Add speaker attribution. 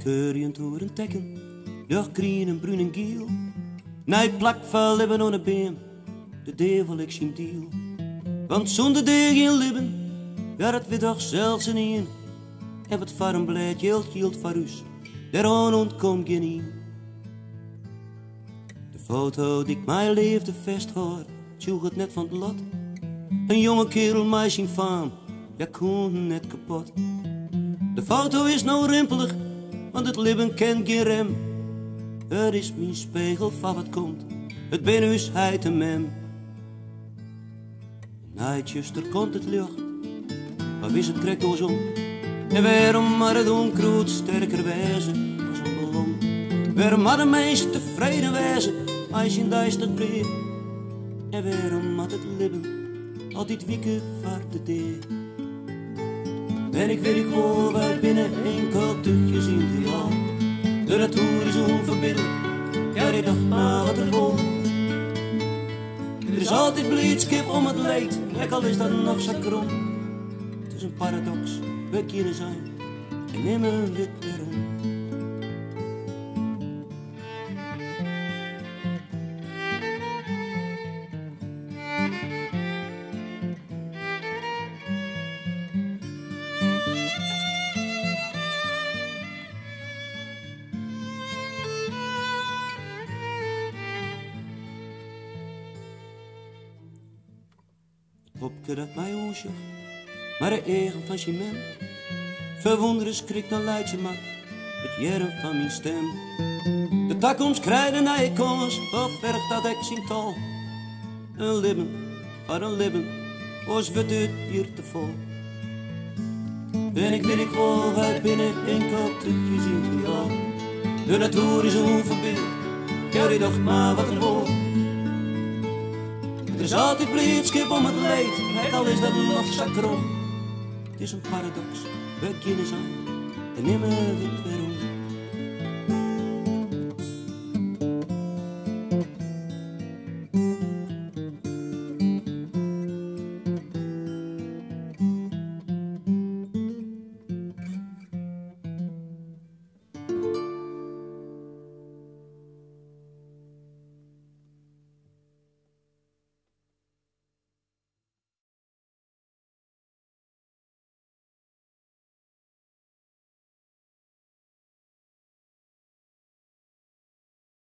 Speaker 1: Keurien toeren tekken, lucht grien en bruin en giel. Nee, plak van libben aan de beem, de devel ik zien deal. Want zonder deeg in libben, ja dat we toch zelfs in een. En wat voor een blijt hield voor us, daaraan ontkomt geen een. De foto die ik mijn leefde vasthoud, tjoeg het net van het lot. Een jonge kerel, mij zijn faam, ja kon net kapot. De foto is nou rimpelig, want het libben kent geen rem. Het is mijn spiegel van wat komt, het ben us heid en mem. Naitjes, er komt het lucht, maar wist het krekt ons om. En waarom maar het onkroet sterker wezen als een ballon? Waarom maar de meest tevreden wezen als je in duister bleef? En waarom had het libben altijd wieken voor de deur? En ik weet gewoon waar binnen enkel tuchtjes in het heelal. De natuur is onverbiddelijk, ja die dacht maar wat er vol. Er is altijd blijdschap om het leed, ook al is dat nog zo krom. Het is een paradox, we kunnen zijn en nemen we het weer om. Popke dat mij oesje, maar de eigen van cement. Verwonderen schrik dan luid je mat, het jaren van mijn stem. De takkoms krijgen naar je kans, of vergt dat ik zien tal. Een libben, maar een libben, was we dit hier te vol. En ik weet ik wel, wij binnen enkel trucjes in het heelal. De natuur is onverbiddelijk, ja die dacht maar wat er vol. Er is altijd blijdschap om het leed, ook al is dat nog zo krom. Het is een paradox, we kunnen zijn en nemen we het weer om.